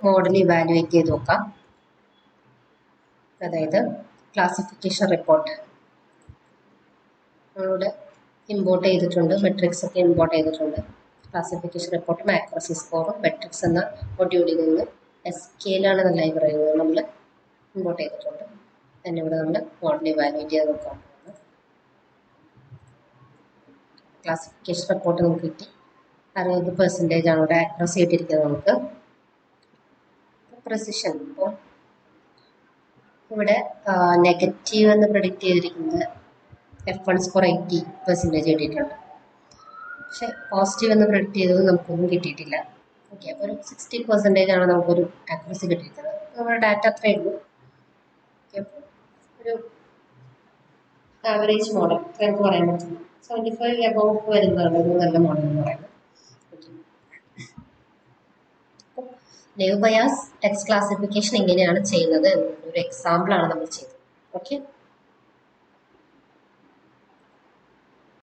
Model evaluate ചെയ്ത് നോക്കാം. അതായത് ക്ലാസിഫിക്കേഷൻ റിപ്പോർട്ട് നമ്മളിവിടെ ഇമ്പോർട്ട് ചെയ്തിട്ടുണ്ട്, മെട്രിക്സ് ഒക്കെ ഇമ്പോർട്ട് ചെയ്തിട്ടുണ്ട്. ക്ലാസിഫിക്കേഷൻ റിപ്പോർട്ട് മാക്രോസി സ്കോറും മെട്രിക്സ് എന്ന മൊഡ്യൂളിൽ നിന്ന് SQL ലൈബ്രറിയിൽ നിന്ന് നമ്മൾ ഇമ്പോർട്ട് ചെയ്തിട്ടുണ്ട്. തന്നെ ഇവിടെ നമ്മൾ മോഡൽ ഇവാലുവേറ്റ് ചെയ്ത് നോക്കാം. ക്ലാസിഫിക്കേഷൻ റിപ്പോർട്ട് നമുക്ക് കിട്ടി. 60% ആണ് ഇവിടെ ആക്യുറസി ആയിട്ടിരിക്കുന്നത്. നമുക്ക് പ്രിസിഷൻ ഇപ്പോൾ ഇവിടെ നെഗറ്റീവ് എന്ന് പ്രെഡിക്റ്റ് ചെയ്തിരിക്കുന്നത് F1 സ്കോർ 80% കിട്ടിയിട്ടുണ്ട്. പക്ഷെ പോസിറ്റീവ് എന്ന് പ്രെഡിക്റ്റ് ചെയ്തത് നമുക്കൊന്നും കിട്ടിയിട്ടില്ല. ഓക്കെ, അപ്പോൾ ഒരു 60% ആണ് നമുക്കൊരു ആക്യുറസി കിട്ടിയിരിക്കുന്നത്. നമ്മുടെ ഡാറ്റ അത്രയേ ഉള്ളൂ. ഓക്കെ, അപ്പോൾ ഒരു ആവറേജ് മോഡൽ നമുക്ക് പറയാൻ പറ്റും. 75 എബോവ് വരുന്നതാണ് ഒരു നല്ല മോഡൽ എന്ന് പറയുന്നത്. നെവ് ബയാസ് ടെക്സ്റ്റ് ക്ലാസിഫിക്കേഷൻ എങ്ങനെയാണ് ചെയ്യുന്നത് എന്നൊരു എക്സാമ്പിൾ ആണ് നമ്മൾ ചെയ്തത്. ഓക്കെ.